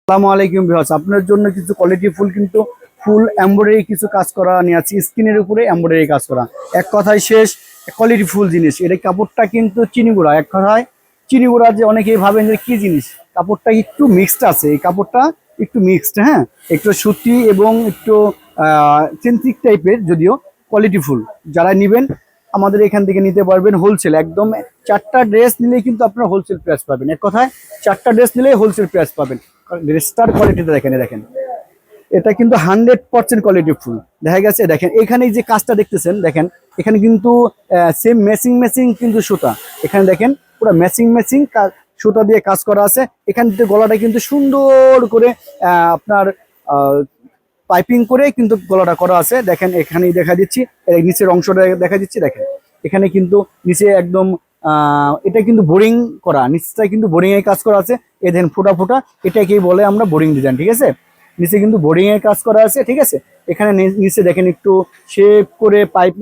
আসসালামু আলাইকুম ভিউয়ার্স, আপনার জন্য কিছু কোয়ালিটি ফুল এমব্রয়ডারি কিছু কাজ করা নিয়ে আছি। স্কিনের উপরে এমব্রয়ডারি কাজ করা, এক কথায় শেষ কোয়ালিটি ফুল জিনিস। এটা কাপড়টা কিন্তু চিনিগুড়া, এক কথায় চিনিগুড়া। যে অনেকেই ভাবেন যে কি জিনিস, কাপড়টা একটু মিক্সড আছে। এই কাপড়টা একটু মিক্সড, হ্যাঁ, একটু সুতি এবং একটু সিনথেটিক টাইপের, যদিও কোয়ালিটি ফুল। যারা নেবেন আমাদের এখান থেকে নিতে পারবেন হোলসেল। একদম 4টা ড্রেস নিলেই কিন্তু আপনারা হোলসেল প্রাইস পাবেন। এক কথায় 4টা ড্রেস নিলেই হোলসেল প্রাইস পাবেন। ড্রেসটার কোয়ালিটিটা দেখেন, এটা কিন্তু 100% কোয়ালিটি ফুল। দেখা গেছে, দেখেন এখানে যে কাজটা দেখতেছেন, দেখেন এখানে কিন্তু সেম ম্যাচিং কিন্তু সুতা। এখানে দেখেন পুরো ম্যাচিং সুতা দিয়ে কাজ করা আছে। এখান থেকে গলাটা কিন্তু সুন্দর করে আপনার পাইপিং করে কিন্তু গলাটা করা আছে। দেখেন এখানেই দেখা দিচ্ছি, নিচের অংশটা দেখা দিচ্ছি। দেখেন এখানে কিন্তু নিচে একদম এটা কিন্তু বোরিং করা, নিচটা কিন্তু বোরিং এর কাজ করা আছে। এ দেখেন ফোটা এটাকেই বলে আমরা বোরিং ডিজাইন, ঠিক আছে। নিচে কিন্তু বোরিং এর কাজ করা আছে, ঠিক আছে। এখানে নিচে দেখেন একটু শেপ করে পাইপ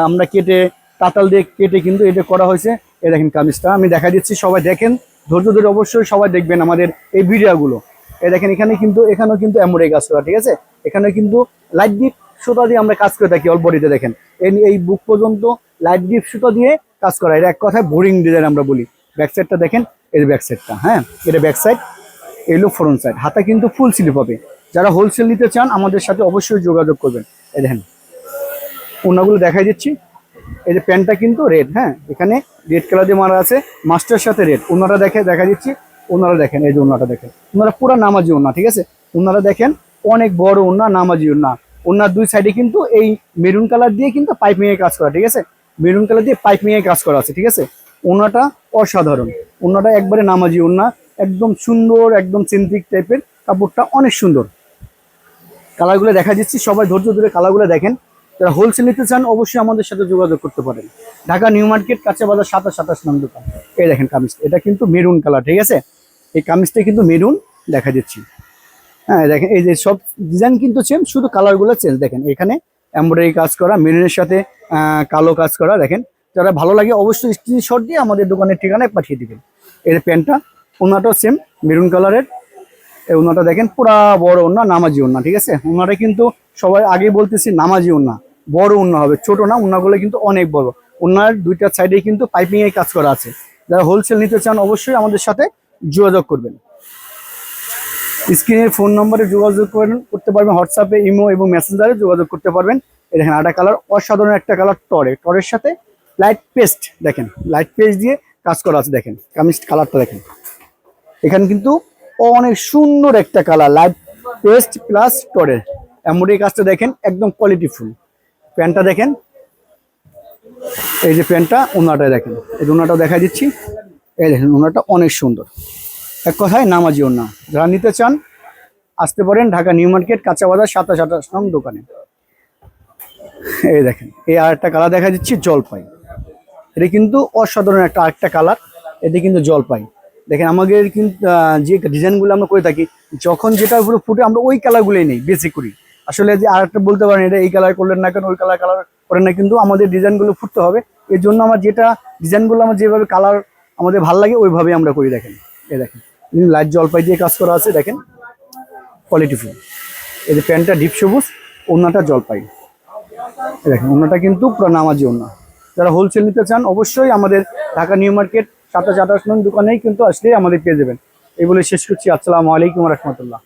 আমরা কেটে, তাতাল দিয়ে কেটে কিন্তু এটা করা হয়েছে। এ দেখেন কামিজটা আমি দেখা দিচ্ছি, সবাই দেখেন, ধৈর্য ধরে অবশ্যই সবাই দেখবেন আমাদের এই ভিডিওগুলো। এই দেখেন এখানেও কিন্তু এমব্রয়ডারি কাজ করা, ঠিক আছে। এখানে কিন্তু লাইট ডিপ সুতা দিয়ে আমরা কাজ করে থাকি অল বডিতে। দেখেন এই বুক পর্যন্ত লাইট ডিপ সুতা দিয়ে কাজ করা, এটা এক কথায় বোরিং ডিজাইন আমরা বলি। ব্যাক সাইডটা দেখেন, এই ব্যাক সাইডটা, হ্যাঁ, এটা ব্যাক সাইড, এলো ফ্রন্ট সাইড। হাতা কিন্তু ফুল স্লিপ হবে। যারা হোলসেল নিতে চান আমাদের সাথে অবশ্যই যোগাযোগ করবেন। এই দেখেন ওনাগুলো দেখাই দিচ্ছি। এই যে প্যান্টটা কিন্তু রেড, হ্যাঁ, এখানে রেড কালার দিয়ে মারা আছে, মাস্টার সাথে রেড। ওনারা দেখা দিচ্ছি, ওনারা দেখেন, এই যে ওনাটা দেখেন, ওনারা পুরো নামাজি ওনা, ঠিক আছে। ওনারা দেখেন অনেক বড় ওনা, নামাজি ওনা। ওনার দুই সাইডে কিন্তু এই মেরুন কালার দিয়ে কিন্তু পাইপিং এর কাজ করা, ঠিক আছে। মেরুন কালার দিয়ে পাইপিং এর কাজ করা আছে, ঠিক আছে। ওনাটা অসাধারণ, ওনাটা একবারে নামাজি ওনা, একদম সুন্দর, একদম সিনথেটিক টাইপের কাপড়টা, অনেক সুন্দর। কালারগুলো দেখা দিচ্ছি, সবাই ধৈর্য ধরে কালারগুলো দেখেন। যারা হোলসেল নিতে চান অবশ্যই আমাদের সাথে যোগাযোগ করতে পারেন। ঢাকা নিউ মার্কেট, কাঁচা বাজার 27 নং দোকান। এই দেখেন কামিজ, এটা কিন্তু মেরুন কালার, ঠিক আছে। এই কামিজটা কিন্তু মেরুন দেখা দিচ্ছি, হ্যাঁ। দেখেন এই যে সব ডিজাইন কিন্তু সেম, শুধু কালারগুলো চেঞ্জ। দেখেন এখানে এমব্রয়ডারি কাজ করা, মেরুনের সাথে কালো কাজ করা। দেখেন যারা ভালো লাগে অবশ্যই স্ক্রিনশট দিয়ে আমাদের দোকানের ঠিকানায় পাঠিয়ে দিবেন। এর প্যান্টটা, ওনাটাও সেম মেরুন কালারের। এই ওনাটা দেখেন পুরা বড় ওনা, নামাজি ওনা, ঠিক আছে। ওনাটা কিন্তু সবাই আগে বলতেছি নামাজি ওনা, বড় ওনা হবে, ছোট না। ওনাগুলো কিন্তু অনেক বড়। ওনার দুইটা সাইডে কিন্তু পাইপিং এর কাজ করা আছে। যারা হোলসেল নিতে চান অবশ্যই আমাদের সাথে যোগাযোগ করবেন। স্ক্রিনের ফোন নম্বরে যোগাযোগ করতে পারবেন, হোয়াটসঅ্যাপে, ইমো এবং মেসেঞ্জারে যোগাযোগ করতে পারবেন। এই দেখেন আটা কালার, অসাধারণ একটা কালার, টরের সাথে লাইট পেস্ট। দেখেন লাইট পেস্ট দিয়ে কাজ করা আছে। দেখেন কামিজ কালারটা দেখেন, এখানে কিন্তু অনেক সুন্দর একটা কালার, লাইট পেস্ট প্লাস টরের এমব্রয়ডারি কাজটা দেখেন, একদম কোয়ালিটি ফুল। প্যান্টটা দেখেন, এই যে প্যান্টটা, ওনাটা দেখেন, এই ওনাটা দেখা দিচ্ছি। এই দেখেন ওনাটা অনেক সুন্দর, এক কথায় নামাজি ওনা। যারা নিতে চান আসতে পারেন ঢাকা নিউ মার্কেট, কাঁচা বাজার 27 নং দোকানে। এই দেখেন এই আরেকটা কালার দেখা দিচ্ছি, জলপাই। এটা কিন্তু অসাধারণ আরেকটা কালার, এটা কিন্তু জলপাই। দেখেন আমাদের কিন্তু যে ডিজাইনগুলো আমরা করে থাকি, যখন যেটা পুরো ফুটে আমরা ওই কালারগুলোই নেই বেশি করি। আসলে যে আরেকটা বলতে পারেন এটা এই কালার করলেন না কেন, ওই কালার করেন না, কিন্তু আমাদের ডিজাইনগুলো ফুটতে হবে। এর জন্য আমার যেটা ডিজাইনগুলো আমার যেভাবে কালার আমাদের ভালো লাগে ওইভাবেই আমরা করি। দেখেন এই দেখেন লাইট জলপাই দিয়ে কাজ করা আছে, দেখেন কোয়ালিটি ফুল। এই যে প্যান্টটা ডিপ সবুজ, ওড়নাটা জলপাই। দেখেন ওড়নাটা কিন্তু পুরো নামাজি ওড়না। যারা হোলসেল নিতে চান অবশ্যই আমাদের ঢাকা নিউ মার্কেট 27 নং দোকানেই কিন্তু আসলে আমাদের পেয়ে যাবেন। এই বলে শেষ করছি। আসসালামু আলাইকুম রহমতুল্লাহ।